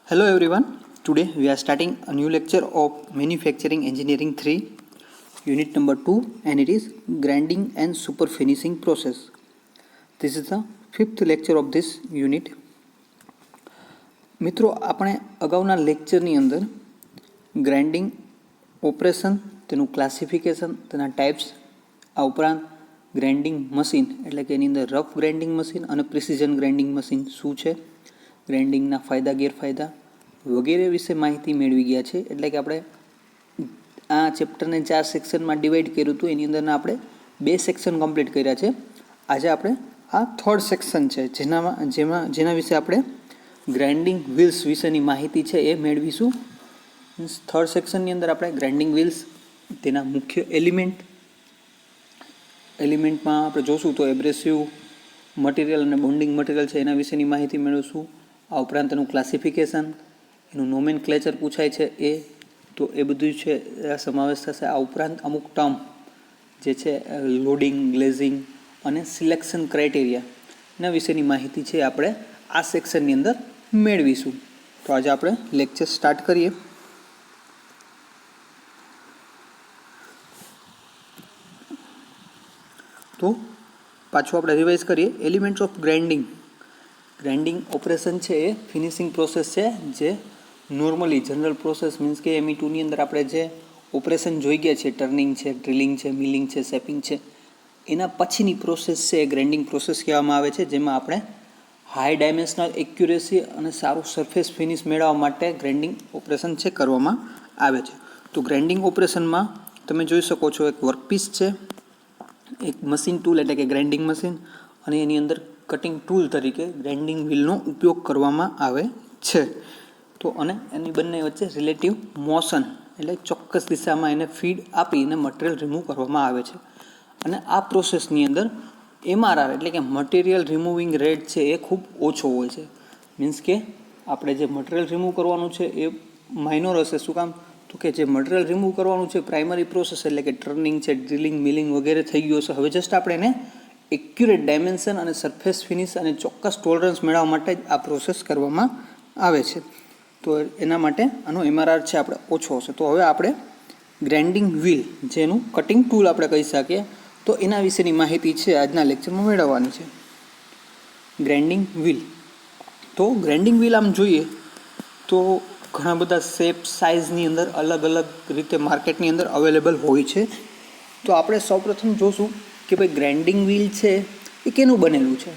Hello everyone. Today we are starting a new lecture of Manufacturing Engineering 3, unit number 2, and it is grinding and super finishing process. This is the fifth lecture of this unit. મિત્રો આપણે અગાઉના લેક્ચરની અંદર grinding operation, તેનું classification, તેના types, આ ઉપરાંત grinding machine એટલે કે એની અંદર રફ ગ્રાઇન્ડિંગ મશીન અને પ્રિસિઝન ગ્રાઇન્ડિંગ મશીન શું છે, ગ્રાઇન્ડિંગના ફાયદા ગેરફાયદા વગેરે વિશે માહિતી મેળવી ગયા છે. એટલે કે આપણે આ ચેપ્ટરને 4 સેક્શનમાં ડિવાઈડ કર્યું હતું, એની અંદરના આપણે 2 સેક્શન કમ્પ્લીટ કર્યા છે. આજે આપણે આ થર્ડ સેક્શન છે જેના વિશે આપણે ગ્રાઇન્ડિંગ વ્હીલ્સ વિશેની માહિતી છે એ મેળવીશું. થર્ડ સેક્શનની અંદર આપણે ગ્રાઇન્ડિંગ વ્હીલ્સ, તેના મુખ્ય એલિમેન્ટમાં આપણે જોશું તો એબ્રેસિવ મટીરિયલ અને બોન્ડિંગ મટીરિયલ છે એના વિશેની માહિતી મેળવીશું. આ ઉપરાંત એનું ક્લાસિફિકેશન, એનું નોમેનક્લેચર પૂછાય છે તો એ બધું છે સમાવેશ થશે. આ ઉપરાંત અમુક ટર્મ જે છે લોડિંગ, ગ્લેઝિંગ અને સિલેક્શન ક્રાઇટેરિયાના વિશેની માહિતી છે આપણે આ સેક્શનની અંદર મેળવીશું. તો આજે આપણે લેક્ચર સ્ટાર્ટ કરીએ. તો પાછું આપણે રિવાઇઝ કરીએ. એલિમેન્ટ્સ ઓફ ગ્રાઇન્ડિંગ ઓપરેશન છે એ ફિનિશિંગ પ્રોસેસ છે, જે નોર્મલી જનરલ પ્રોસેસ મીન્સ કે ME2ની અંદર આપણે જે ઓપરેશન જોઈ ગયા છે, ટર્નિંગ છે, ડ્રિલિંગ છે, મિલિંગ છે, શેપિંગ છે, એના પછીની પ્રોસેસ છે એ ગ્રાઇન્ડિંગ પ્રોસેસ કહેવામાં આવે છે, જેમાં આપણે હાઈ ડાયમેન્શનલ એક્યુરેસી અને સારું સરફેસ ફિનિશ મેળવવા માટે ગ્રાઇન્ડિંગ ઓપરેશન છે કરવામાં આવે છે. તો ગ્રાઇન્ડિંગ ઓપરેશનમાં તમે જોઈ શકો છો એક વર્કપીસ છે, એક મશીન ટૂલ એટલે કે ગ્રાઇન્ડિંગ મશીન, અને એની અંદર કટિંગ ટૂલ તરીકે ગ્રાઇન્ડિંગ વ્હીલનો ઉપયોગ કરવામાં આવે છે. તો અને એની બંને વચ્ચે રિલેટિવ મોશન એટલે ચોક્કસ દિશામાં એને ફીડ આપીને મટીરિયલ રિમૂવ કરવામાં આવે છે. અને આ પ્રોસેસની અંદર MRR એટલે કે મટીરિયલ રિમૂવિંગ રેટ છે એ ખૂબ ઓછો હોય છે. મીન્સ કે આપણે જે મટીરિયલ રિમૂવ કરવાનું છે એ માઇનોર હશે. શું કામ? તો કે જે મટીરિયલ રિમૂવ કરવાનું છે પ્રાઇમરી પ્રોસેસ એટલે કે ટર્નિંગ છે, ડ્રિલિંગ, મિલિંગ વગેરે થઈ ગયું હશે. હવે જસ્ટ આપણે એને એક્યુરેટ ડાયમેન્શન અને સરફેસ ફિનિશ અને ચોક્કસ ટોલરન્સ મેળવવા માટે જ આ પ્રોસેસ કરવામાં આવે છે. તો એના માટે આનો MRR છે આપણે ઓછો હશે. તો હવે આપણે ગ્રાઇન્ડિંગ વ્હીલ, જેનું કટિંગ ટૂલ આપણે કહી શકીએ, તો એના વિશેની માહિતી છે આજના લેક્ચરમાં મેળવવાની છે. ગ્રાઇન્ડિંગ વ્હીલ, તો ગ્રાઇન્ડિંગ વ્હીલ આમ જોઈએ તો ઘણા બધા શેપ, સાઇઝની અંદર અલગ અલગ રીતે માર્કેટની અંદર અવેલેબલ હોય છે. તો આપણે સૌપ્રથમ જોશું કે ભાઈ ગ્રાઇન્ડિંગ વ્હીલ છે એ કેનું બનેલું છે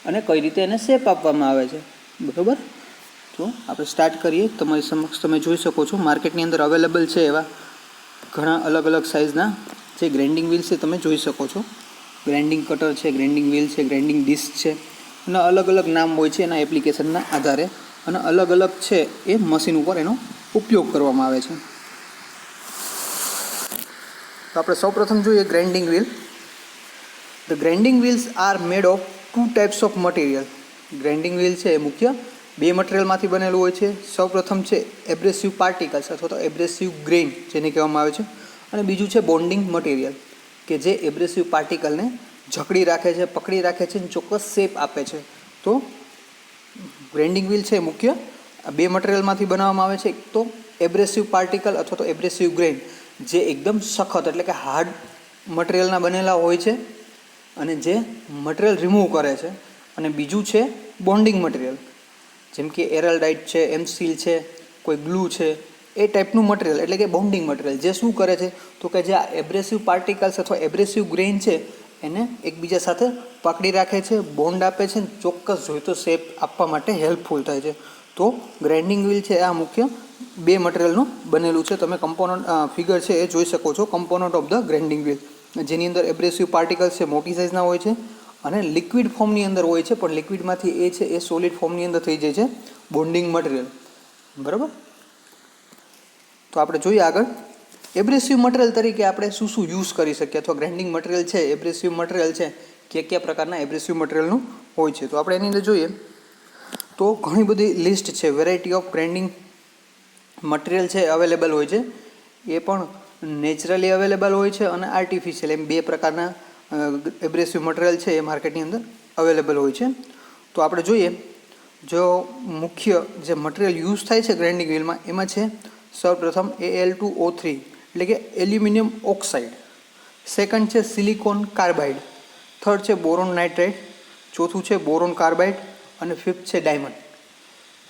અને કઈ રીતે એને શેપ આપવામાં આવે છે. બરાબર, તો આપણે સ્ટાર્ટ કરીએ. તમારી સમક્ષ તમે જોઈ શકો છો માર્કેટની અંદર અવેલેબલ છે એવા ઘણા અલગ અલગ સાઇઝના જે ગ્રાઇન્ડિંગ વ્હીલ છે તમે જોઈ શકો છો. ગ્રાઇન્ડિંગ કટર છે, ગ્રાઇન્ડિંગ વ્હીલ છે, ગ્રાઇન્ડિંગ ડિસ્ક છે, અને અલગ અલગ નામ હોય છે એના એપ્લિકેશનના આધારે, અને અલગ અલગ છે એ મશીન ઉપર એનો ઉપયોગ કરવામાં આવે છે. તો આપણે સૌપ્રથમ જોઈએ grinding wheel. The grinding wheels are made of 2 types of material. Grinding wheel છે એ મુખ્ય 2 મટીરિયલમાંથી બનેલું હોય છે. સૌપ્રથમ છે એબ્રેસિવ પાર્ટિકલ્સ અથવા તો એબ્રેસિવ ગ્રેઇન જેને કહેવામાં આવે છે, અને બીજું છે બોન્ડિંગ મટીરિયલ કે જે એબ્રેસિવ પાર્ટિકલને જકડી રાખે છે, પકડી રાખે છે અને ચોક્કસ શેપ આપે છે. તો ગ્રાઇન્ડિંગ વ્હીલ છે મુખ્ય 2 મટીરિયલમાંથી બનાવવામાં આવે છે. એક તો એબ્રેસિવ પાર્ટિકલ અથવા તો એબ્રેસિવ ગ્રેઇન જે એકદમ સખત એટલે કે હાર્ડ મટીરિયલના બનેલા હોય છે અને જે મટીરિયલ રિમૂવ કરે છે, અને બીજું છે બોન્ડિંગ મટીરિયલ જેમ કે એરલડાઇટ છે, એમસીલ છે, કોઈ ગ્લુ છે, એ ટાઈપનું મટીરિયલ એટલે કે બોન્ડિંગ મટીરિયલ જે શું કરે છે તો કે જે આ એબ્રેસિવ પાર્ટિકલ્સ અથવા એબ્રેસિવ ગ્રેઇન છે એને એકબીજા સાથે પકડી રાખે છે, બોન્ડ આપે છે, ચોક્કસ જોઈતો શેપ આપવા માટે હેલ્પફુલ થાય છે. તો ગ્રાઇન્ડિંગ વ્હીલ છે આ મુખ્ય 2 મટીરિયલનું બનેલું છે. તમે કમ્પોનન્ટ ફિગર છે એ જોઈ શકો છો, component of the grinding wheel, જેની અંદર એબ્રેસિવ પાર્ટિકલ્સ છે મોટી સાઇઝના હોય છે અને લિક્વિડ ફોર્મની અંદર હોય છે, પણ લિક્વિડમાંથી એ છે એ સોલિડ ફોર્મની અંદર થઈ જાય છે બોન્ડિંગ મટીરિયલ. બરાબર, તો આપણે જોઈએ આગળ એબ્રેસિવ મટીરિયલ તરીકે આપણે શું શું યુઝ કરી શકીએ, અથવા ગ્રાઇન્ડિંગ મટીરિયલ છે એબ્રેસિવ મટીરિયલ છે કયા પ્રકારના એબ્રેસિવ મટીરિયલનું હોય છે. તો આપણે એની અંદર જોઈએ તો ઘણી બધી લિસ્ટ છે, વેરાયટી ઓફ ગ્રાઇન્ડિંગ મટીરિયલ છે અવેલેબલ હોય છે. એ પણ નેચરલી અવેલેબલ હોય છે અને આર્ટિફિશિયલ, એમ 2 પ્રકારના એબ્રેસિવ મટીરિયલ છે એ માર્કેટની અંદર અવેલેબલ હોય છે. તો આપણે જોઈએ જો મુખ્ય જે મટીરિયલ યુઝ થાય છે ગ્રાઇન્ડિંગ વ્હીલમાં એમાં છે સૌપ્રથમ Al2O3 એટલે કે એલ્યુમિનિયમ ઓક્સાઇડ, સેકન્ડ છે સિલિકોન કાર્બાઇડ, થર્ડ છે બોરોન નાઇટ્રાઇડ, ચોથું છે બોરોન કાર્બાઇડ અને ફિફ્થ છે ડાયમંડ.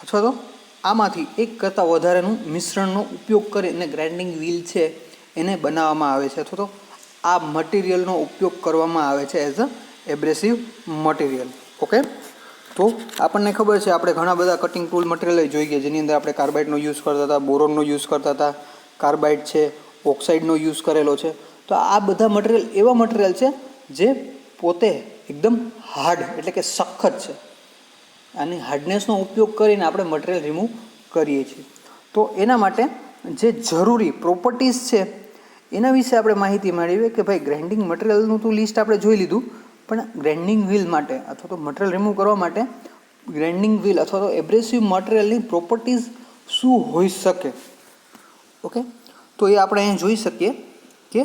અથવા તો આમાંથી એક કરતાં વધારેનું મિશ્રણનો ઉપયોગ કરીને ગ્રાઇન્ડિંગ વ્હીલ છે એને બનાવવામાં આવે છે, અથવા તો આ મટીરિયલનો ઉપયોગ કરવામાં આવે છે એઝ અ એબ્રેસિવ મટીરિયલ. ઓકે, તો આપણને ખબર છે આપણે ઘણા બધા કટિંગ ટૂલ મટીરિયલ જોઈ ગયા જેની અંદર આપણે કાર્બાઇડનો યુઝ કરતા હતા, બોરોનનો યુઝ કરતા હતા, કાર્બાઇડ છે, ઓક્સાઇડનો યુઝ કરેલો છે. તો આ બધા મટીરિયલ એવા મટીરિયલ છે જે પોતે એકદમ હાર્ડ એટલે કે સખત છે. આની હાર્ડનેસનો ઉપયોગ કરીને આપણે મટીરિયલ રિમૂવ કરીએ છીએ. તો એના માટે જે જરૂરી પ્રોપર્ટીઝ છે એના વિશે આપણે માહિતી મેળવીએ કે ભાઈ ગ્રાઇન્ડિંગ મટીરિયલનું તો લિસ્ટ આપણે જોઈ લીધું, પણ ગ્રાઇન્ડિંગ વ્હીલ માટે અથવા તો મટીરિયલ રિમૂવ કરવા માટે ગ્રાઇન્ડિંગ વ્હીલ અથવા તો એબ્રેસિવ મટીરિયલની પ્રોપર્ટીઝ શું હોઈ શકે. ઓકે, તો એ આપણે અહીં જોઈ શકીએ કે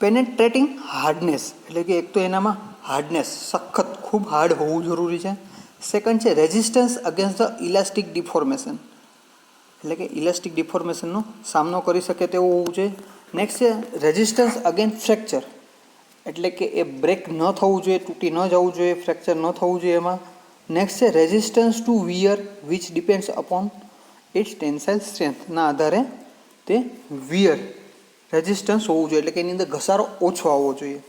પેનેટ્રેટિંગ હાર્ડનેસ એટલે કે એક તો એનામાં હાર્ડનેસ સખત ખૂબ હાર્ડ હોવું જરૂરી છે. સેકન્ડ છે resistance against the elastic deformation એટલે કે ઇલાસ્ટિક ડિફોર્મેશનનો સામનો કરી શકે તેવું હોવું જોઈએ. નેક્સ્ટ છે રેઝિસ્ટન્સ અગેન્સ્ટ ફ્રેક્ચર એટલે કે એ બ્રેક ન થવું જોઈએ, તૂટી ન જવું જોઈએ, ફ્રેક્ચર ન થવું જોઈએ એમાં. નેક્સ્ટ છે resistance to wear which depends upon its tensile સ્ટ્રેન્થના આધારે તે વિયર રેઝિસ્ટન્સ હોવું જોઈએ એટલે કે એની અંદર ઘસારો ઓછો આવવો જોઈએ.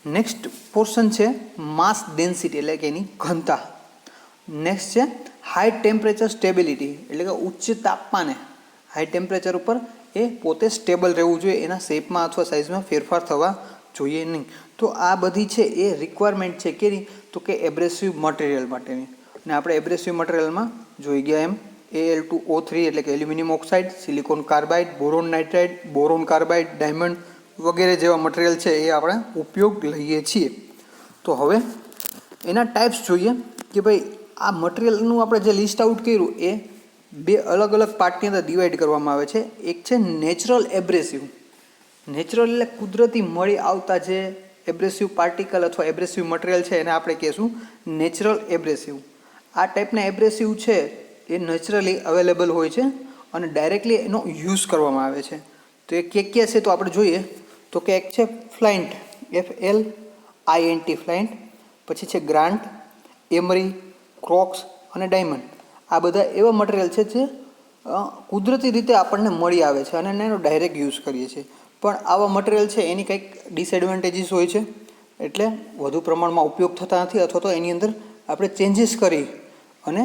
નેક્સ્ટ પોર્શન છે માસ ડેન્સિટી એટલે કે એની ઘનતા. નેક્સ્ટ છે હાઈ ટેમ્પરેચર સ્ટેબિલિટી એટલે કે ઉચ્ચ તાપમાને હાઈ ટેમ્પરેચર ઉપર એ પોતે સ્ટેબલ રહેવું જોઈએ, એના શેપમાં અથવા સાઇઝમાં ફેરફાર થવા જોઈએ નહીં. તો આ બધી છે એ રિક્વાયરમેન્ટ છે કે તો કે એબ્રેસિવ મટીરિયલ માટેની. અને આપણે એબ્રેસિવ મટીરિયલમાં જોઈ ગયા એમ Al2O3 એટલે કે aluminium oxide, silicon carbide, boron nitride, boron carbide, diamond વગેરે જેવા મટીરિયલ છે એ આપણે ઉપયોગ લઈએ છીએ. તો હવે એના ટાઈપ્સ જોઈએ કે ભાઈ આ મટીરિયલનું આપણે જે લિસ્ટ આઉટ કર્યું એ બે અલગ અલગ પાર્ટની અંદર ડિવાઈડ કરવામાં આવે છે. એક છે નેચરલ એબ્રેસિવ. નેચરલ એટલે કુદરતી મળી આવતા જે એબ્રેસિવ પાર્ટિકલ અથવા એબ્રેસિવ મટીરિયલ છે એને આપણે કહીશું નેચરલ એબ્રેસિવ. આ ટાઈપના એબ્રેસિવ છે એ નેચરલી અવેલેબલ હોય છે અને ડાયરેક્ટલી એનો યુઝ કરવામાં આવે છે. તો એ ક્યાં છે તો આપણે જોઈએ તો કે એક છે ફ્લાઇન્ટ FLINT ફ્લાઇન્ટ, પછી છે ગ્રાન્ટ, એમરી, ક્રોક્સ અને ડાયમંડ. આ બધા એવા મટીરિયલ છે જે કુદરતી રીતે આપણને મળી આવે છે અને એનો ડાયરેક્ટ યુઝ કરીએ છીએ. પણ આવા મટીરિયલ છે એની કંઈક ડિસએડવાન્ટેજીસ હોય છે એટલે વધુ પ્રમાણમાં ઉપયોગ થતા નથી અથવા તો એની અંદર આપણે ચેન્જીસ કરી અને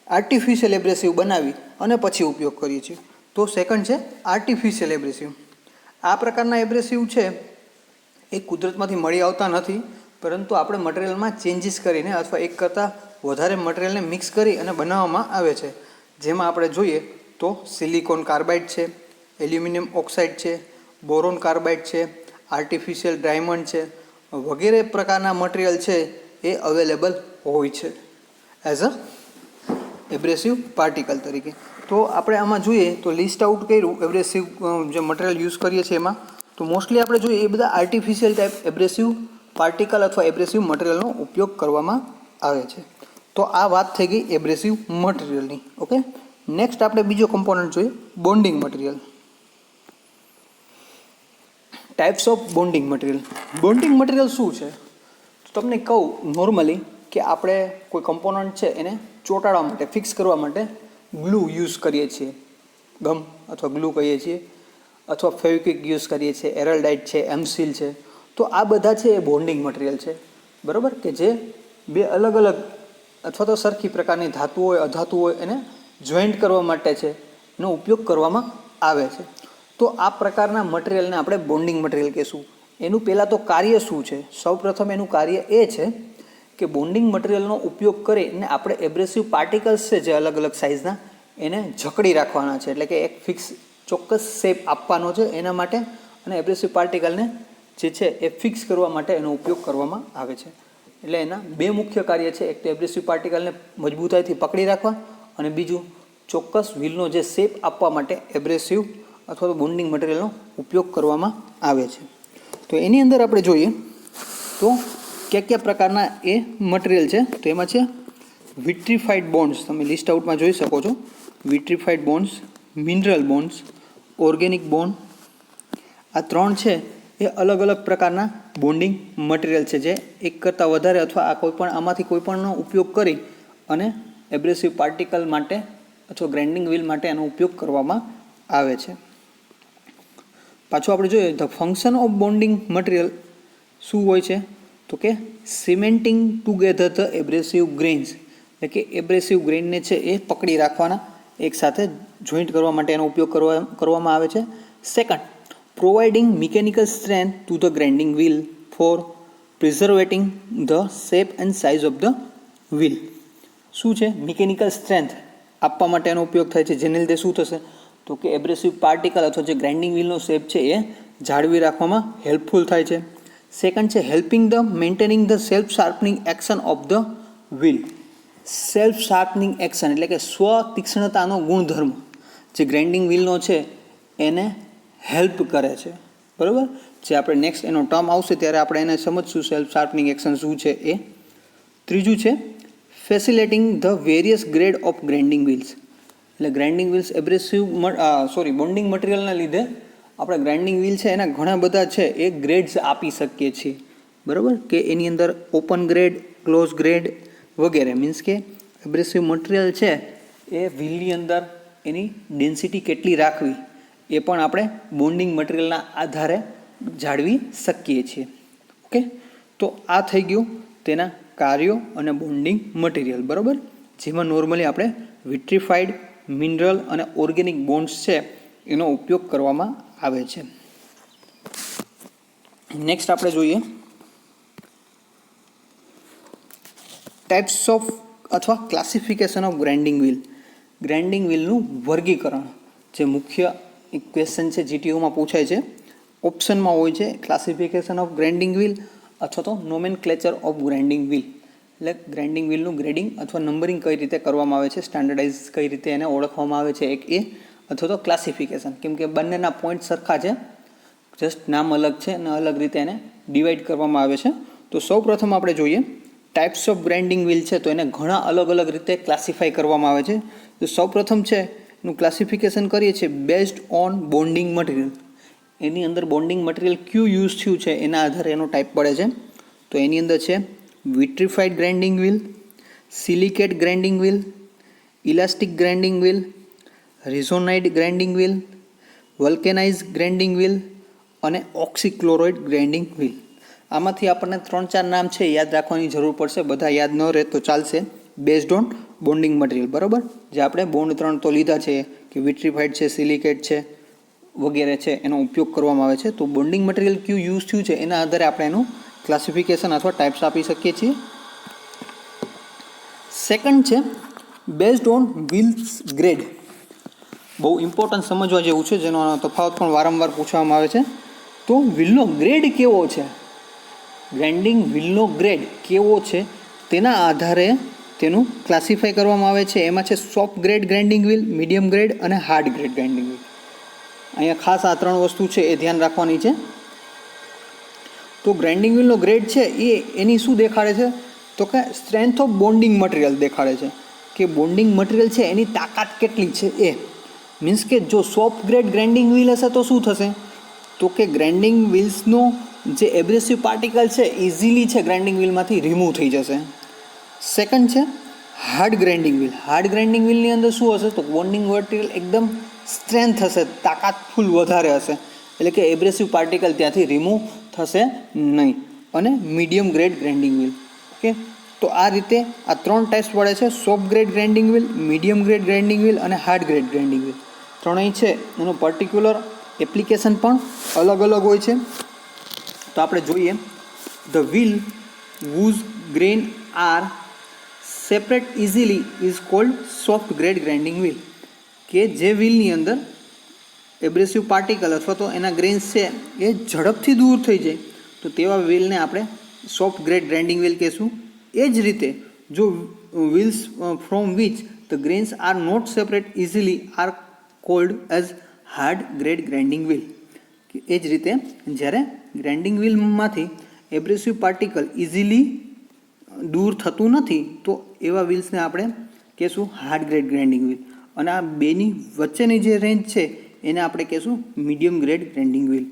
આર્ટિફિશિયલ એબ્રેસિવ બનાવી અને પછી ઉપયોગ કરીએ છીએ. તો સેકન્ડ છે આર્ટિફિશિયલ એબ્રેસિવ. આ પ્રકારના એબ્રેસિવ છે એ કુદરતમાંથી મળી આવતા નથી, પરંતુ આપણે મટીરિયલમાં ચેન્જીસ કરીને અથવા એક કરતાં વધારે મટીરિયલને મિક્સ કરી અને બનાવવામાં આવે છે. જેમાં આપણે જોઈએ તો સિલિકોન કાર્બાઇડ છે, એલ્યુમિનિયમ ઓક્સાઇડ છે, બોરોન કાર્બાઇડ છે, આર્ટિફિશિયલ ડાયમંડ છે વગેરે પ્રકારના મટીરિયલ છે એ અવેલેબલ હોય છે એઝ અ એબ્રેસિવ પાર્ટિકલ તરીકે. તો આપણે આમાં જોઈએ તો લિસ્ટ આઉટ કર્યું એબ્રેસિવ જે મટીરિયલ યુઝ કરીએ છીએ એમાં તો મોસ્ટલી આપણે જોઈએ એ બધા આર્ટિફિશિયલ ટાઈપ એબ્રેસિવ પાર્ટિકલ અથવા એબ્રેસિવ મટીરિયલનો ઉપયોગ કરવામાં આવે છે. તો આ વાત થઈ ગઈ એબ્રેસિવ મટીરિયલની. ઓકે, નેક્સ્ટ આપણે બીજો કમ્પોનન્ટ જોઈએ bonding material. Types of bonding material. Bonding material શું છે તો તમને કહું નોર્મલી કે આપણે કોઈ કમ્પોનન્ટ છે એને ચોંટાડવા માટે ફિક્સ કરવા માટે ગ્લુ યુઝ કરીએ છીએ, ગમ અથવા ગ્લુ કહીએ છીએ, અથવા ફેવિક્વિક યુઝ કરીએ છીએ, એરલડાઇટ છે, એમસીલ છે. તો આ બધા છે એ બોન્ડિંગ મટીરિયલ છે, બરાબર, કે જે બે અલગ અલગ અથવા તો સરખી પ્રકારની ધાતુ હોય અધાતુ હોય એને જોઈન્ટ કરવા માટે છે એનો ઉપયોગ કરવામાં આવે છે. તો આ પ્રકારના મટીરિયલને આપણે બોન્ડિંગ મટીરિયલ કહીશું. એનું પહેલાં તો કાર્ય શું છે? સૌપ્રથમ એનું કાર્ય એ છે કે બોન્ડિંગ મટીરિયલનો ઉપયોગ કરીને આપણે એબ્રેસિવ પાર્ટિકલ્સ છે જે અલગ અલગ સાઇઝના એને જકડી રાખવાના છે, એટલે કે એક ફિક્સ ચોક્કસ શેપ આપવાનો છે એના માટે, અને એબ્રેસિવ પાર્ટિકલને જે છે એ ફિક્સ કરવા માટે એનો ઉપયોગ કરવામાં આવે છે. એટલે એના બે મુખ્ય કાર્ય છે, એક તો એબ્રેસિવ પાર્ટિકલને મજબૂતાઈથી પકડી રાખવા અને બીજું ચોક્કસ વ્હીલનો જે શેપ આપવા માટે એબ્રેસિવ અથવા તો બોન્ડિંગ મટીરિયલનો ઉપયોગ કરવામાં આવે છે. તો એની અંદર આપણે જોઈએ તો કયા પ્રકારના એ મટીરિયલ છે તો એમાં છે વિટ્રીફાઈડ બોન્ડ્સ તમે લિસ્ટ આઉટમાં જોઈ શકો છો. Vitrified bonds, mineral bonds, organic bond, આ 3 છે એ અલગ અલગ પ્રકારના બોન્ડિંગ મટીરિયલ છે જે એક કરતાં વધારે અથવા આ કોઈપણ આમાંથી કોઈપણનો ઉપયોગ કરી અને એબ્રેસિવ પાર્ટિકલ માટે અથવા ગ્રાઇન્ડિંગ વ્હીલ માટે એનો ઉપયોગ કરવામાં આવે છે. પાછું આપણે જોઈએ the function of bonding material શું હોય છે તો કે સિમેન્ટિંગ ટુગેધર ધ એબ્રેસિવ ગ્રેન્સ, એટલે કે એબ્રેસિવ ગ્રેનને છે એ પકડી રાખવાના, એકસાથે જોઈન્ટ કરવા માટે એનો ઉપયોગ કરવામાં આવે છે. Second, providing mechanical strength to the grinding wheel for preserving the shape and size of the wheel. શું છે? મિકેનિકલ સ્ટ્રેન્થ આપવા માટે એનો ઉપયોગ થાય છે, જેને લીધે શું થશે તો કે એબ્રેસિવ પાર્ટિકલ અથવા જે ગ્રાઇન્ડિંગ વ્હીલનો શેપ છે એ જાળવી રાખવામાં હેલ્પફુલ થાય છે. સેકન્ડ છે helping the maintaining the self શાર્પનિંગ action of the wheel. Self શાર્પનિંગ action એટલે કે સ્વ તીક્ષ્ણતાનો ગુણધર્મ જે ગ્રાઇન્ડિંગ વ્હીલનો છે એને હેલ્પ કરે છે. બરાબર, જે આપણે નેક્સ્ટ એનો ટર્મ આવશે ત્યારે આપણે એને સમજશું સેલ્ફ શાર્પનિંગ એક્શન શું છે એ. ત્રીજું છે facilitating the various grade of grinding wheels, એટલે ગ્રાઇન્ડિંગ વ્હીલ્સ એબ્રેસિવ બોન્ડિંગ મટીરિયલના લીધે આપણે ગ્રાઇન્ડિંગ વ્હીલ છે એના ઘણા બધા છે એ ગ્રેડ્સ આપી શકીએ છીએ. બરાબર, કે એની અંદર ઓપન ગ્રેડ, ક્લોઝ ગ્રેડ વગેરે. મીન્સ કે એબ્રેસિવ મટીરિયલ છે એ વ્હીલની અંદર એની ડેન્સિટી કેટલી રાખવી એ પણ આપણે બોન્ડિંગ મટીરિયલના આધારે જાળવી શકીએ છીએ. ઓકે, તો આ થઈ ગયું તેના કાર્યો અને બોન્ડિંગ મટીરિયલ. બરાબર, જેમાં નોર્મલી આપણે વિટ્રીફાઈડ, મિનરલ અને ઓર્ગેનિક બોન્ડ્સ છે એનો ઉપયોગ કરવામાં આવે છે. નેક્સ્ટ આપણે જોઈએ ટાઈપ્સ ઓફ અથવા classification of grinding wheel. Grinding વ્હીલનું વર્ગીકરણ જે મુખ્ય એક ક્વેશ્ચન છે જીટીયુમાં પૂછાય છે. ઓપ્શનમાં હોય છે ક્લાસિફિકેશન ઓફ ગ્રાઇન્ડિંગ વ્હીલ અથવા તો નોમેનક્લેચર ઓફ ગ્રાઇન્ડિંગ વ્હીલ, એટલે ગ્રાઇન્ડિંગ વ્હીલનું ગ્રેડિંગ અથવા નંબરિંગ કઈ રીતે કરવામાં આવે છે, સ્ટાન્ડર્ડાઇઝ કઈ રીતે એને ઓળખવામાં આવે છે, એક એ અથવા તો ક્લાસિફિકેશન. કેમ કે બંનેના પોઈન્ટ સરખા છે, જસ્ટ નામ અલગ છે અને અલગ રીતે એને ડિવાઈડ કરવામાં આવે છે. તો સૌ પ્રથમ આપણે જોઈએ ટાઈપ્સ ઓફ ગ્રાઇન્ડિંગ વ્હીલ છે તો એને ઘણા અલગ અલગ રીતે ક્લાસિફાઈ કરવામાં આવે છે. તો સૌ પ્રથમ છે એનું ક્લાસિફિકેશન કરીએ છીએ બેઝડ ઓન બોન્ડિંગ મટીરિયલ. એની અંદર બોન્ડિંગ મટીરિયલ કયું યુઝ થયું છે એના આધારે એનો ટાઈપ પડે છે. તો એની અંદર છે vitrified grinding wheel, silicate grinding wheel, elastic grinding wheel, resinoid grinding wheel, vulcanise grinding wheel અને ઓક્સીક્લોરાઇડ ગ્રાઇન્ડિંગ વ્હીલ. આમાંથી આપણને 3-4 નામ છે યાદ રાખવાની જરૂર પડશે, બધા યાદ ન રહે તો ચાલશે. બેઝડ ઓન બોન્ડિંગ મટીરિયલ, બરાબર, જે આપણે બોન્ડ 3 તો લીધા છે કે વિટ્રીફાઈડ છે, સિલિકેટ છે વગેરે છે એનો ઉપયોગ કરવામાં આવે છે. તો બોન્ડિંગ મટીરિયલ કયું યુઝ થયું છે એના આધારે આપણે એનું ક્લાસિફિકેશન અથવા ટાઈપ્સ આપી શકીએ છીએ. સેકન્ડ છે બેઝડ ઓન વ્હીલ્સ ગ્રેડ. બહુ ઇમ્પોર્ટન્ટ સમજવા જેવું છે, જેનો તફાવત પણ વારંવાર પૂછવામાં આવે છે. તો વ્હીલનો ગ્રેડ કેવો છે, ગ્રાઇન્ડિંગ વ્હીલનો ગ્રેડ કેવો છે તેના આધારે તેનું ક્લાસિફાઈ કરવામાં આવે છે. એમાં છે soft grade grinding wheel, medium grade અને હાર્ડ ગ્રેડ ગ્રાઇન્ડિંગ વ્હીલ. અહીંયા ખાસ આ 3 વસ્તુ છે એ ધ્યાન રાખવાની છે. તો ગ્રાઇન્ડિંગ વ્હીલનો ગ્રેડ છે એ એની શું દેખાડે છે તો કે સ્ટ્રેન્થ ઓફ બોન્ડિંગ મટીરિયલ દેખાડે છે, કે બોન્ડિંગ મટીરિયલ છે એની તાકાત કેટલી છે એ. મીન્સ કે જો સોફ્ટ ગ્રેડ ગ્રાઇન્ડિંગ વ્હીલ હશે તો શું થશે તો કે ગ્રાઇન્ડિંગ વ્હીલ્સનો જે એબ્રેસિવ પાર્ટિકલ છે ઇઝીલી છે ગ્રાઇન્ડિંગ વ્હીલમાંથી રિમૂવ થઈ જશે. સેકન્ડ છે hard grinding wheel. Hard grinding વ્હીલની અંદર શું હશે તો બોન્ડિંગ મટીરિયલ એકદમ સ્ટ્રેન્થ હશે, તાકાત ફૂલ વધારે હશે, એટલે કે એબ્રેસિવ પાર્ટિકલ ત્યાંથી રિમૂવ થશે નહીં. અને medium grade grinding wheel. Okay, તો આ રીતે આ 3 ટાઈપ્સ પડે છે: soft grade grinding wheel, medium grade grinding wheel અને હાર્ડ ગ્રેડ ગ્રાઇન્ડિંગ વ્હીલ. ત્રણેય છે એનું પર્ટિક્યુલર એપ્લિકેશન પણ અલગ અલગ હોય છે. તો આપણે જોઈએ the wheel whose grain are separate easily is called soft grade grinding wheel. કે જે વ્હીલની અંદર એબ્રેસિવ પાર્ટિકલ અથવા તો એના ગ્રેન્સ છે એ ઝડપથી દૂર થઈ જાય તો તેવા વ્હીલને આપણે સોફ્ટ ગ્રેડ ગ્રાઇન્ડિંગ વ્હીલ કહેશું. એ જ રીતે જો wheels from which the grains are not separate easily are called as hard grade grinding wheel. એ જ રીતે જ્યારે ગ્રાઇન્ડિંગ વ્હીલમાંથી એબ્રેસિવ પાર્ટિકલ ઇઝીલી દૂર થતું નથી તો એવા વ્હીલ્સને આપણે કહેશું હાર્ડ ગ્રેડ ગ્રાઇન્ડિંગ વ્હીલ, અને આ બેની વચ્ચેની જે રેન્જ છે એને આપણે કહેશું મીડિયમ ગ્રેડ ગ્રાઇન્ડિંગ વ્હીલ.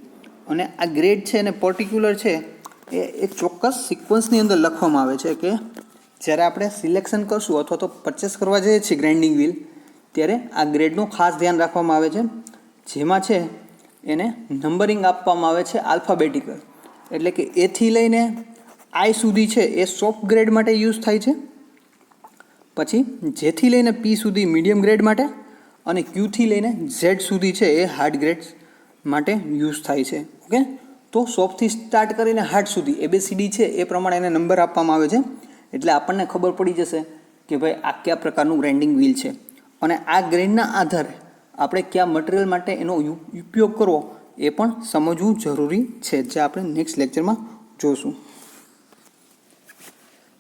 અને આ ગ્રેડ છે અને પર્ટિક્યુલર છે એ એક ચોક્કસ સિક્વન્સની અંદર લખવામાં આવે છે કે જ્યારે આપણે સિલેક્શન કરશું અથવા તો પરચેસ કરવા જઈએ છીએ ગ્રાઇન્ડિંગ વ્હીલ ત્યારે આ ગ્રેડનું ખાસ ધ્યાન રાખવામાં આવે છે, જેમાં છે એને નંબરિંગ આપવામાં આવે છે આલ્ફાબેટિકલ, એટલે કે એથી લઈને આઈ સુધી છે એ સોફ્ટ ગ્રેડ માટે યુઝ થાય છે, પછી જેથી લઈને પી સુધી મીડિયમ ગ્રેડ માટે, અને ક્યુથી લઈને ઝેડ સુધી છે એ હાર્ડ ગ્રેડ માટે યુઝ થાય છે. ઓકે, તો સોફ્ટથી સ્ટાર્ટ કરીને હાર્ડ સુધી ABCD છે એ પ્રમાણે એને નંબર આપવામાં આવે છે, એટલે આપણને ખબર પડી જશે કે ભાઈ આ કયા પ્રકારનું ગ્રાઇન્ડિંગ વ્હીલ છે, અને આ ગ્રેડના આધારે આપણે કયા મટીરિયલ માટે એનો ઉપયોગ કરવો એ પણ સમજવું જરૂરી છે, જે આપણે નેક્સ્ટ લેક્ચરમાં જોશું.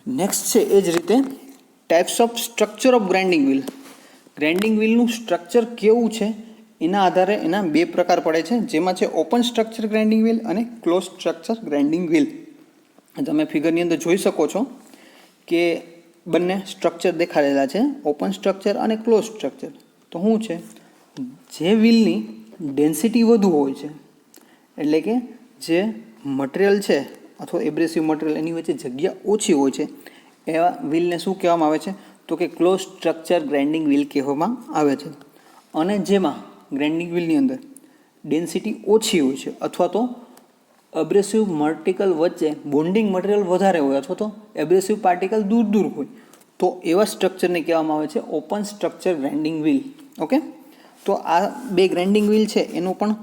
નેક્સ્ટ છે એ જ રીતે types of structure of grinding wheel. Grinding વ્હીલનું સ્ટ્રક્ચર કેવું છે એના આધારે એના બે પ્રકાર પડે છે, જેમાં છે ઓપન સ્ટ્રક્ચર ગ્રાઇન્ડિંગ વ્હીલ અને ક્લોઝ સ્ટ્રક્ચર ગ્રાઇન્ડિંગ વ્હીલ. તમે ફિગરની અંદર જોઈ શકો છો કે બંને સ્ટ્રક્ચર દેખાડેલા છે, ઓપન સ્ટ્રક્ચર અને ક્લોઝ સ્ટ્રક્ચર. તો શું છે, જે વ્હીલની ડેન્સિટી વધુ હોય છે, એટલે કે જે મટીરિયલ છે અથવા એબ્રેસિવ મટીરિયલ એની વચ્ચે જગ્યા ઓછી હોય છે એવા વ્હીલને શું કહેવામાં આવે છે, તો કે ક્લોઝ સ્ટ્રક્ચર ગ્રાઇન્ડિંગ વ્હીલ કહેવામાં આવે છે. અને જેમાં ગ્રાઇન્ડિંગ વ્હીલની અંદર ડેન્સિટી ઓછી હોય છે અથવા તો એબ્રેસિવ પાર્ટિકલ વચ્ચે બોન્ડિંગ મટીરિયલ વધારે હોય અથવા તો એબ્રેસિવ પાર્ટિકલ દૂર દૂર હોય, તો એવા સ્ટ્રક્ચરને કહેવામાં આવે છે open structure grinding wheel. Okay, તો આ બે ગ્રાઇન્ડિંગ વ્હીલ છે એનું પણ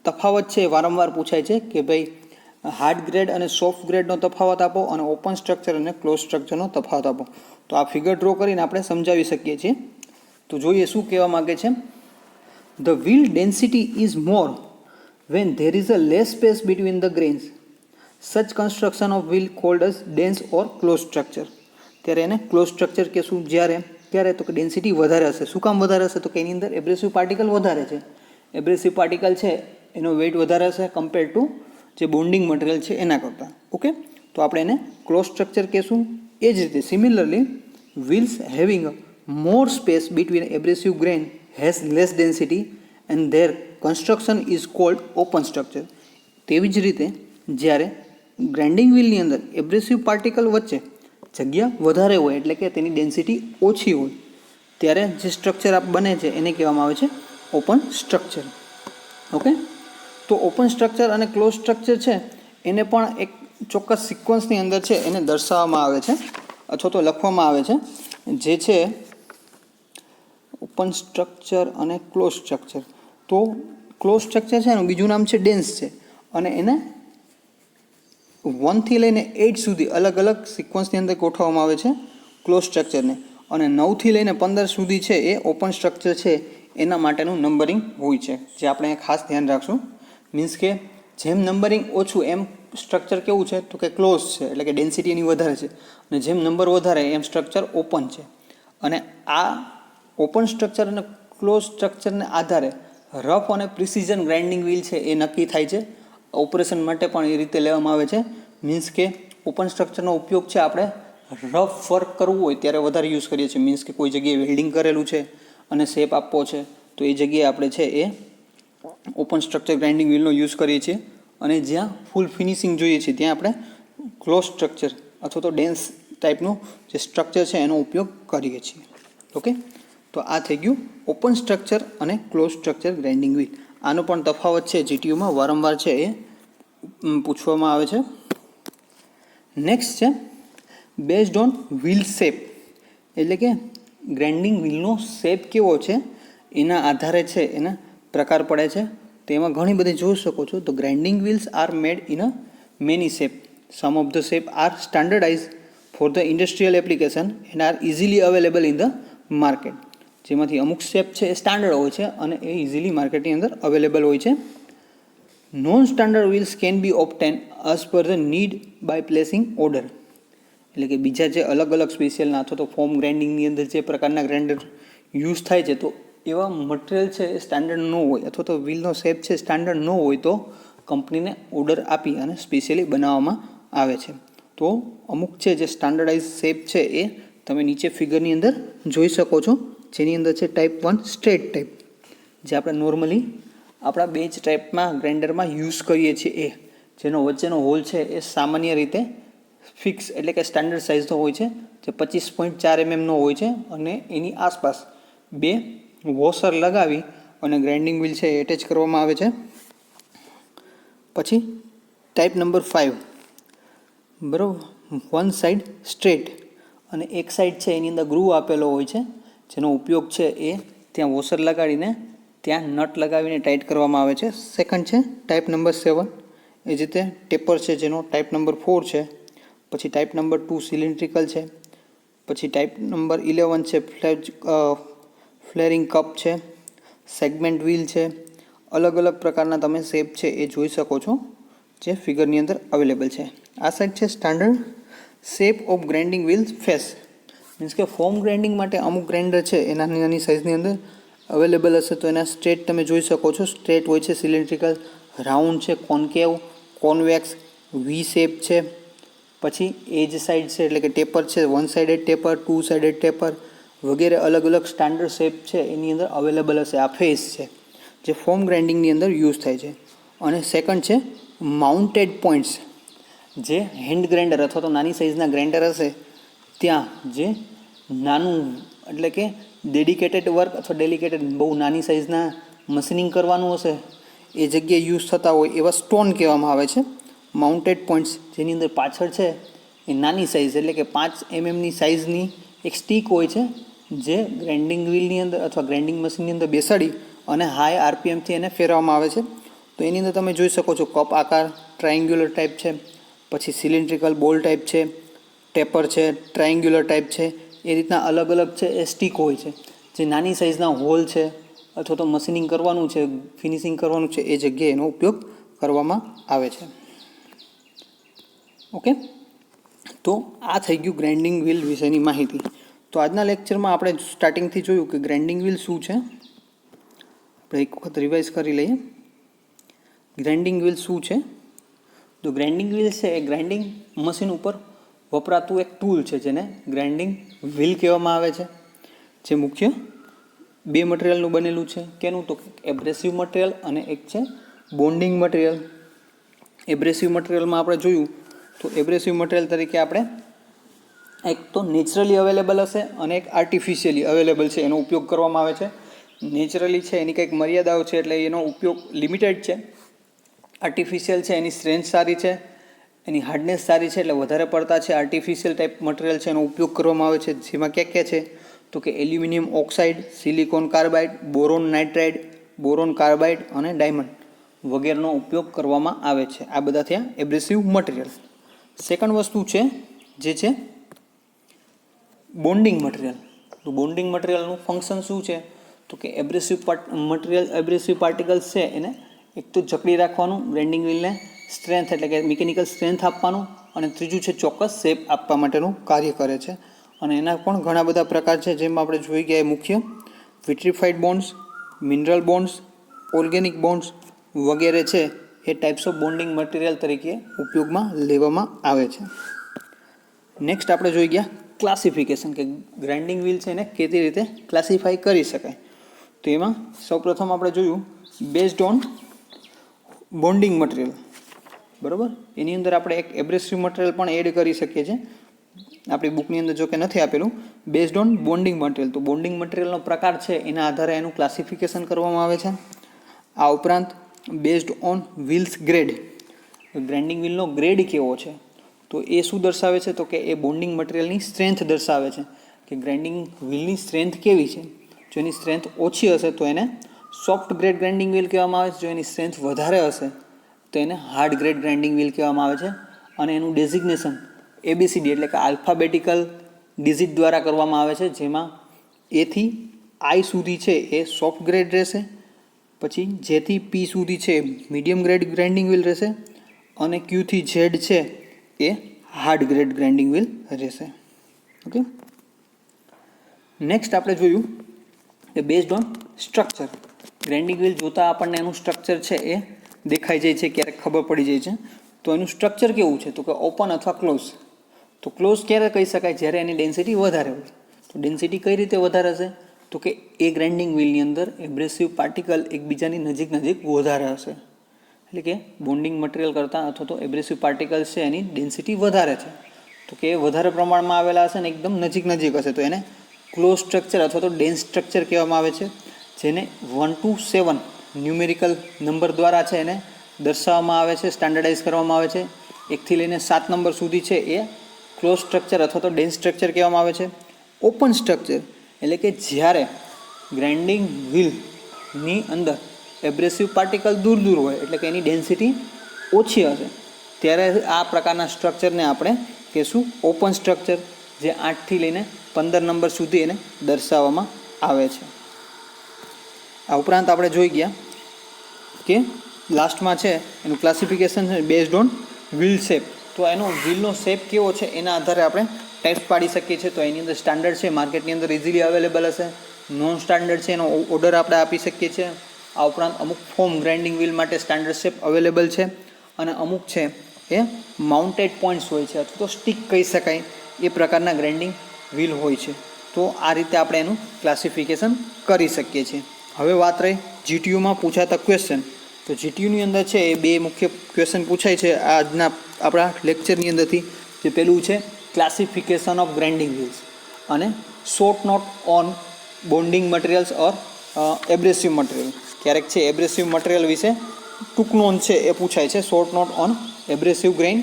તફાવત છે વારંવાર પૂછાય છે કે ભાઈ હાર્ડ ગ્રેડ અને સોફ્ટ ગ્રેડનો તફાવત આપો અને ઓપન સ્ટ્રક્ચર અને ક્લોઝ સ્ટ્રક્ચરનો તફાવત આપો. તો આ ફિગર ડ્રો કરીને આપણે સમજાવી શકીએ છીએ. તો જોઈએ શું કહેવા માગે છે. The wheel density is more when there is a less space between the grains. Such construction of wheel called as dense or closed structure. ત્યારે એને ક્લોઝ સ્ટ્રક્ચર કહેશું ત્યારે તો કે ડેન્સિટી વધારે હશે. શું કામ વધારે હશે, તો કે એની અંદર એબ્રેસિવ પાર્ટિકલ વધારે છે. એબ્રેસિવ પાર્ટિકલ છે એનો વેઇટ વધારે હશે કમ્પેર ટુ જે બોન્ડિંગ મટીરિયલ છે એના કરતાં. ઓકે, તો આપણે એને ક્લોઝ સ્ટ્રક્ચર કહેશું. એ જ રીતે similarly wheels having more space between abrasive grain has less density and their construction is called open structure. તેવી જ રીતે જ્યારે ગ્રાઇન્ડિંગ વ્હીલની અંદર એબ્રેસિવ પાર્ટિકલ વચ્ચે જગ્યા વધારે હોય એટલે કે તેની ડેન્સિટી ઓછી હોય ત્યારે જે સ્ટ્રક્ચર બને છે એને કહેવામાં આવે છે ઓપન સ્ટ્રક્ચર. ઓકે, તો ઓપન સ્ટ્રક્ચર અને ક્લોઝ સ્ટ્રક્ચર છે એને પણ એક ચોક્કસ સિક્વન્સની અંદર છે એને દર્શાવવામાં આવે છે અથવા તો લખવામાં આવે છે, જે છે ઓપન સ્ટ્રક્ચર અને ક્લોઝ સ્ટ્રક્ચર. તો ક્લોઝ સ્ટ્રક્ચર છે એનું બીજું નામ છે ડેન્સ છે, અને એને 1 થી લઈને 8 સુધી અલગ અલગ સિક્વન્સની અંદર ગોઠવવામાં આવે છે ક્લોઝ સ્ટ્રક્ચરને, અને 9 થી લઈને 15 સુધી છે એ ઓપન સ્ટ્રક્ચર છે એના માટેનું નંબરિંગ હોય છે, જે આપણે ખાસ ધ્યાન રાખશું. મીન્સ કે જેમ નંબરિંગ ઓછું એમ સ્ટ્રક્ચર કેવું છે, તો કે ક્લોઝ છે, એટલે કે ડેન્સિટી એની વધારે છે, અને જેમ નંબર વધારે એમ સ્ટ્રક્ચર ઓપન છે. અને આ ઓપન સ્ટ્રક્ચર અને ક્લોઝ સ્ટ્રક્ચરને આધારે રફ અને પ્રિસિઝન ગ્રાઇન્ડિંગ વ્હીલ છે એ નક્કી થાય છે. ઓપરેશન માટે પણ એ રીતે લેવામાં આવે છે. મીન્સ કે ઓપન સ્ટ્રક્ચરનો ઉપયોગ છે આપણે રફ વર્ક કરવું હોય ત્યારે વધારે યુઝ કરીએ છીએ. મીન્સ કે કોઈ જગ્યાએ વેલ્ડિંગ કરેલું છે અને શેપ આપવો છે તો એ જગ્યાએ આપણે છે એ ઓપન સ્ટ્રક્ચર ગ્રાઇન્ડિંગ વ્હીલનો યુઝ કરીએ છીએ. અને જ્યાં ફૂલ ફિનિશિંગ જોઈએ છીએ ત્યાં આપણે ક્લોઝ સ્ટ્રક્ચર અથવા તો ડેન્સ ટાઈપનું જે સ્ટ્રક્ચર છે એનો ઉપયોગ કરીએ છીએ. ઓકે, તો આ થઈ ગયું ઓપન સ્ટ્રક્ચર અને ક્લોઝ સ્ટ્રક્ચર ગ્રાઇન્ડિંગ વ્હીલ. આનો પણ તફાવત છે GTUમાં વારંવાર છે એ પૂછવામાં આવે છે. નેક્સ્ટ છે બેઝડ ઓન વ્હીલ શેપ, એટલે કે ગ્રાઇન્ડિંગ વ્હીલનો શેપ કેવો છે એના આધારે છે એના પ્રકાર પડે છે. તેમાં ઘણી બધી જોઈ શકો છો. તો grinding wheels are made in a many shape. Some of the shape are standardise for the industrial application and are easily available in the market. જેમાંથી અમુક શેપ છે એ સ્ટાન્ડર્ડ હોય છે અને એ ઇઝીલી માર્કેટની અંદર અવેલેબલ હોય છે. Non standard wheels can be obtain as per the need by placing order. એટલે કે બીજા જે અલગ અલગ સ્પેશિયલના અથવા તો ફોર્મ ગ્રાઇન્ડિંગની અંદર જે પ્રકારના ગ્રાઇન્ડર યુઝ થાય છે, તો એવા મટીરિયલ છે એ સ્ટાન્ડર્ડ ન હોય અથવા તો વ્હીલનો શેપ છે સ્ટાન્ડર્ડ ન હોય તો કંપનીને ઓર્ડર આપી અને સ્પેશિયલી બનાવવામાં આવે છે. તો અમુક છે જે સ્ટાન્ડર્ડાઇઝ શેપ છે એ તમે નીચે ફિગરની અંદર જોઈ શકો છો, જેની અંદર છે ટાઈપ 1 સ્ટ્રેટ ટાઈપ, જે આપણે નોર્મલી આપણા બેચ ટાઈપમાં ગ્રાઇન્ડરમાં યુઝ કરીએ છીએ, જેનો વચ્ચેનો હોલ છે એ સામાન્ય રીતે ફિક્સ એટલે કે સ્ટાન્ડર્ડ સાઇઝનો હોય છે, જે 25.4 mm નો હોય છે અને એની આસપાસ બે વોશર લગાવી અને ગ્રાઇન્ડિંગ વ્હીલ છે એ એટેચ કરવામાં આવે છે. પછી ટાઈપ નંબર 5, બરાબર, વન સાઈડ સ્ટ્રેટ અને એક સાઈડ છે એની અંદર ગ્રુવ આપેલો હોય છે, જેનો ઉપયોગ છે એ ત્યાં વોશર લગાડીને ત્યાં નટ લગાવીને ટાઈટ કરવામાં આવે છે. સેકન્ડ છે ટાઈપ નંબર 7, એ જ રીતે ટેપર છે જેનો ટાઈપ નંબર 4 છે. પછી ટાઈપ નંબર 2 સિલિન્ડ્રિકલ છે. પછી ટાઈપ નંબર 11 છે ફ્લેરિંગ કપ છે, સેગમેન્ટ વ્હીલ છે. અલગ અલગ પ્રકારના તમે શેપ છે એ જોઈ શકો છો, જે ફિગરની અંદર અવેલેબલ છે. આ સાઈડ છે standard shape of grinding wheel face, means કે ફોર્મ ગ્રાઇન્ડિંગ માટે અમુક ગ્રાઇન્ડર છે એ નાની નાની સાઇઝની અંદર અવેલેબલ હશે, તો એના સ્ટ્રેટ તમે જોઈ શકો છો. સ્ટ્રેટ હોય છે, સિલિન્ડ્રિકલ, રાઉન્ડ છે, કોન્કેવ, કોન્વેક્સ, વી શેપ છે. પછી એજ સાઇડ છે એટલે કે ટેપર છે, one sided taper, two sided taper વગેરે અલગ અલગ સ્ટાન્ડર્ડ શેપ છે એની અંદર અવેલેબલ હશે. આ ફેસ છે જે ફોર્મ ગ્રાઇન્ડિંગની અંદર યુઝ થાય છે. અને સેકન્ડ છે માઉન્ટેડ પોઈન્ટ્સ, જે હેન્ડ ગ્રાઇન્ડર અથવા તો નાની સાઇઝના ગ્રાઇન્ડર હશે ત્યાં જે નાનું એટલે કે ડેડિકેટેડ વર્ક અથવા ડેલિકેટેડ બહુ નાની સાઇઝના મશીનિંગ કરવાનું હશે એ જગ્યાએ યુઝ થતા હોય એવા સ્ટોન કહેવામાં આવે છે માઉન્ટેડ પોઈન્ટ્સ, જેની અંદર પાછળ છે એ નાની સાઇઝ એટલે કે 5 mmની સાઇઝની એક સ્ટીક હોય છે, જે ગ્રાઇન્ડિંગ વ્હીલની અંદર અથવા ગ્રાઇન્ડિંગ મશીનની અંદર બેસાડી અને હાઈ આરપીએમથી એને ફેરવવામાં આવે છે. તો એની અંદર તમે જોઈ શકો છો કપ આકાર, ટ્રાયંગ્યુલર ટાઈપ છે, પછી સિલિન્ડ્રિકલ બોલ ટાઈપ છે, ટેપર છે, ટ્રાયંગ્યુલર ટાઈપ છે. એ રીતના અલગ અલગ છે એ સ્ટીક હોય છે, જે નાની સાઇઝના હોલ છે અથવા તો મશીનિંગ કરવાનું છે, ફિનિશિંગ કરવાનું છે એ જગ્યાએ એનો ઉપયોગ કરવામાં આવે છે. ઓકે, તો આ થઈ ગયું ગ્રાઇન્ડિંગ વ્હીલ વિશેની માહિતી. તો આજના લેક્ચરમાં આપણે સ્ટાર્ટિંગથી જોયું કે ગ્રાઇન્ડિંગ વ્હીલ શું છે. આપણે એક વખત રિવાઇઝ કરી લઈએ. ગ્રાઇન્ડિંગ વ્હીલ શું છે? તો ગ્રાઇન્ડિંગ વ્હીલ છે એ ગ્રાઇન્ડિંગ મશીન ઉપર વપરાતું એક ટૂલ છે, જેને ગ્રાઇન્ડિંગ વ્હીલ કહેવામાં આવે છે, જે મુખ્ય બે મટીરિયલનું બનેલું છે. કેનું? તો એબ્રેસિવ મટીરિયલ અને એક છે બોન્ડિંગ મટીરિયલ. એબ્રેસિવ મટીરિયલમાં આપણે જોયું તો એબ્રેસિવ મટીરિયલ તરીકે આપણે એક તો નેચરલી અવેલેબલ હશે અને એક આર્ટિફિશિયલી અવેલેબલ છે, એનો ઉપયોગ કરવામાં આવે છે. નેચરલી છે એની કંઈક મર્યાદાઓ છે એટલે એનો ઉપયોગ લિમિટેડ છે. આર્ટિફિશિયલ છે એની સ્ટ્રેન્થ સારી છે, એની હાર્ડનેસ સારી છે, એટલે વધારે પડતા છે આર્ટિફિશિયલ ટાઈપ મટીરિયલ છે એનો ઉપયોગ કરવામાં આવે છે. જેમાં ક્યાં છે તો કે aluminium oxide, silicon carbide, boron nitride, boron carbide અને ડાયમંડ વગેરેનો ઉપયોગ કરવામાં આવે છે. આ બધા થયા એબ્રેસિવ મટીરિયલ. સેકન્ડ વસ્તુ છે જે છે બોન્ડિંગ મટીરિયલ. તો બોન્ડિંગ મટીરિયલનું ફંક્શન શું છે તો કે એબ્રેસિવ પાર્ટિકલ્સ છે એને એક તો જકડી રાખવાનું, ગ્રાઇન્ડિંગ વ્હીલને સ્ટ્રેન્થ એટલે કે મિકેનિકલ સ્ટ્રેન્થ આપવાનું, અને ત્રીજું છે ચોક્કસ શેપ આપવા માટેનું કાર્ય કરે છે. અને એના પણ ઘણા બધા પ્રકાર છે, જેમાં આપણે જોઈ ગયા એ મુખ્ય vitrified bonds, mineral bonds, organic bonds વગેરે છે એ ટાઈપ્સ ઓફ બોન્ડિંગ મટીરિયલ તરીકે ઉપયોગમાં લેવામાં આવે છે. નેક્સ્ટ આપણે જોઈ ગયા ક્લાસિફિકેશન, કે ગ્રાઇન્ડિંગ વ્હીલ છે એને કેવી રીતે ક્લાસિફાઈ કરી શકાય. તો એમાં સૌપ્રથમ આપણે જોયું બેઝડ ઓન બોન્ડિંગ મટીરિયલ, બરાબર. એની અંદર આપણે એક એબ્રેસિવ મટીરિયલ પણ એડ કરી શકીએ છીએ. આપણી બુકની અંદર જો કે નથી આપેલું. બેઝડ ઓન બોન્ડિંગ મટીરિયલ, તો બોન્ડિંગ મટીરિયલનો પ્રકાર છે એના આધારે એનું ક્લાસિફિકેશન કરવામાં આવે છે. આ ઉપરાંત based on wheels grade, grinding વ્હીલનો ગ્રેડ કેવો છે તો એ શું દર્શાવે છે તો કે એ બોન્ડિંગ મટીરિયલની સ્ટ્રેન્થ દર્શાવે છે, કે ગ્રાઇન્ડિંગ વ્હીલની સ્ટ્રેન્થ કેવી છે. જો એની સ્ટ્રેન્થ ઓછી હશે તો એને સોફ્ટ ગ્રેડ ગ્રાઇન્ડિંગ વ્હીલ કહેવામાં આવે છે. જો એની સ્ટ્રેન્થ વધારે હશે તો એને હાર્ડ ગ્રેડ ગ્રાઇન્ડિંગ વ્હીલ કહેવામાં આવે છે. અને એનું ડેઝિગ્નેશન ABCD એટલે કે આલ્ફાબેટિકલ ડિઝિટ દ્વારા કરવામાં આવે છે, જેમાં A થી I સુધી છે એ સોફ્ટ ગ્રેડ રહેશે, પછી J થી P સુધી છે મીડિયમ ગ્રેડ ગ્રાઇન્ડિંગ વ્હીલ રહેશે, અને Q થી Z છે એ હાર્ડ ગ્રેડ ગ્રાઇન્ડિંગ વ્હીલ રહેશે. ઓકે, નેક્સ્ટ આપણે જોયું કે based on structure. Grinding wheel જોતાં આપણને એનું સ્ટ્રક્ચર છે એ દેખાઈ જાય છે, ક્યારેક ખબર પડી જાય છે. તો એનું સ્ટ્રક્ચર કેવું છે તો કે ઓપન અથવા ક્લોઝ. તો ક્લોઝ ક્યારે કહી શકાય? જ્યારે એની ડેન્સિટી વધારે હોય. તો ડેન્સિટી કઈ રીતે વધારે હશે? તો કે એ ગ્રાઇન્ડિંગ વ્હીલની અંદર એબ્રેસિવ પાર્ટિકલ એકબીજાની નજીક વધારે હશે. એટલે કે બોન્ડિંગ મટીરિયલ કરતાં અથવા તો એબ્રેસિવ પાર્ટિકલ્સ છે એની ડેન્સિટી વધારે છે. તો કે એ વધારે પ્રમાણમાં આવેલા હશે ને એકદમ નજીક હશે, તો એને ક્લોઝ સ્ટ્રક્ચર અથવા તો ડેન્સ સ્ટ્રક્ચર કહેવામાં આવે છે, જેને 1 to 7 ન્યુમેરિકલ નંબર દ્વારા છે એને દર્શાવવામાં આવે છે, સ્ટાન્ડર્ડાઇઝ કરવામાં આવે છે. 1 થી લઈને 7 નંબર સુધી છે એ ક્લોઝ સ્ટ્રક્ચર અથવા તો ડેન્સ સ્ટ્રક્ચર કહેવામાં આવે છે. ઓપન સ્ટ્રક્ચર એટલે કે જ્યારે ગ્રાઇન્ડિંગ વ્હીલની અંદર એબ્રેસિવ પાર્ટિકલ દૂર હોય, એટલે કે એની ડેન્સિટી ઓછી હશે, ત્યારે આ પ્રકારના સ્ટ્રક્ચરને આપણે કહેશું ઓપન સ્ટ્રક્ચર, જે 8 થી લઈને 15 નંબર સુધી એને દર્શાવવામાં આવે છે. આ ઉપરાંત આપણે જોઈ ગયા કે લાસ્ટમાં છે એનું ક્લાસિફિકેશન છે બેઝડ ઓન વ્હીલ શેપ. તો એનો વ્હીલનો શેપ કેવો છે એના આધારે આપણે ટાઈપ્સ પાડી શકીએ છીએ. તો એની અંદર સ્ટાન્ડર્ડ છે, માર્કેટની અંદર ઇઝીલી અવેલેબલ હશે. નોન સ્ટાન્ડર્ડ છે, એનો ઓર્ડર આપણે આપી શકીએ છીએ. આ ઉપરાંત અમુક ફોર્મ ગ્રાઇન્ડિંગ વ્હીલ માટે સ્ટાન્ડર્ડ શેપ અવેલેબલ છે, અને અમુક છે એ માઉન્ટેડ પોઈન્ટ્સ હોય છે અથવા તો સ્ટિક કહી શકાય એ પ્રકારના ગ્રાઇન્ડિંગ વ્હીલ હોય છે. તો આ રીતે આપણે એનું ક્લાસિફિકેશન કરી શકીએ છીએ. હવે વાત રહી જીટીયુમાં પૂછાતા ક્વેશ્ચન. તો જીટીયુની અંદર છે એ બે મુખ્ય ક્વેશ્ચન પૂછાય છે આજના આપણા લેક્ચરની અંદરથી. જે પહેલું છે ક્લાસિફિકેશન ઓફ ગ્રાઇન્ડિંગ વ્હીલ્સ અને short note on bonding materials or abrasive material. ક્યારેક છે એબ્રેસિવ મટીરિયલ વિશે ટૂંક નોંધ છે એ પૂછાય છે. શોર્ટ નોટ ઓન એબ્રેસિવ ગ્રેઇન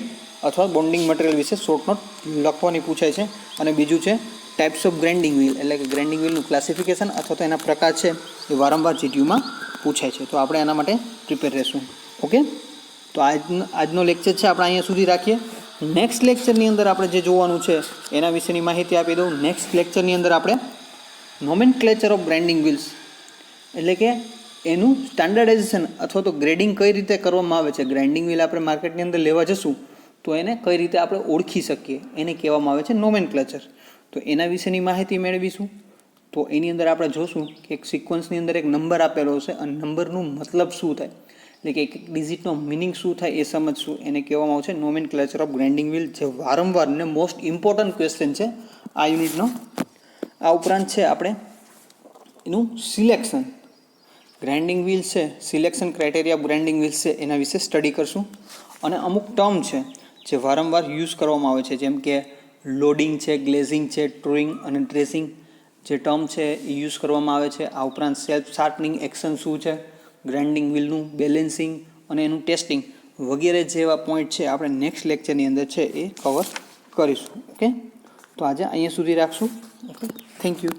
અથવા બોન્ડિંગ મટીરિયલ વિશે શોર્ટ નોટ લખવાની પૂછાય છે. અને બીજું છે ટાઈપ્સ ઓફ ગ્રાઇન્ડિંગ વ્હીલ, એટલે કે ગ્રાઇન્ડિંગ વ્હીલનું ક્લાસિફિકેશન અથવા તો એના પ્રકાર છે એ વારંવાર જીટીયુમાં પૂછાય છે. તો આપણે એના માટે પ્રિપેર રહેશું. ઓકે, તો આજનો લેક્ચર છે આપણે અહીંયા સુધી રાખીએ. નેક્સ્ટ લેક્ચરની અંદર આપણે જે જોવાનું છે એના વિશેની માહિતી આપી દઉં. નેક્સ્ટ લેક્ચરની અંદર આપણે નોમેનક્લેચર ઓફ ગ્રાઇન્ડિંગ વ્હીલ્સ, એટલે કે એનું સ્ટાન્ડર્ડાઇઝેશન અથવા તો ગ્રેડિંગ કઈ રીતે કરવામાં આવે છે. ગ્રાઇન્ડિંગ વ્હીલ આપણે માર્કેટની અંદર લેવા જશું તો એને કઈ રીતે આપણે ઓળખી શકીએ એને કહેવામાં આવે છે નોમેનક્લેચર. તો એના વિશેની માહિતી મેળવીશું. તો એની અંદર આપણે જોશું કે એક સિક્વન્સની અંદર એક નંબર આપેલો હશે અને નંબરનું મતલબ શું થાય, એટલે કે એક ડિજિટનો મિનિંગ શું થાય એ સમજશું. એને કહેવામાં આવે છે નોમેનક્લેચર ઓફ ગ્રાઇન્ડિંગ વ્હીલ, જે વારંવાર ને મોસ્ટ ઇમ્પોર્ટન્ટ ક્વેશ્ચન છે આ યુનિટનો. આ ઉપરાંત છે આપણે એનું સિલેક્શન, ગ્રાઇન્ડિંગ વ્હીલ છે, selection criteria of grinding wheels છે એના વિશે સ્ટડી કરશું. અને અમુક ટર્મ છે જે વારંવાર યુઝ કરવામાં આવે છે, જેમ કે લોડિંગ છે, ગ્લેઝિંગ છે, ટ્રુઇંગ અને ડ્રેસિંગ જે ટર્મ છે એ યુઝ કરવામાં આવે છે. આ ઉપરાંત સેલ્ફ શાર્પનિંગ એક્શન શું છે, ગ્રાઇન્ડિંગ વ્હીલનું બેલેન્સિંગ અને એનું ટેસ્ટિંગ વગેરે જેવા પોઈન્ટ છે આપણે નેક્સ્ટ લેક્ચરની અંદર છે એ કવર કરીશું. ઓકે, તો આજે અહીંયા સુધી રાખશું. Okay, thank you.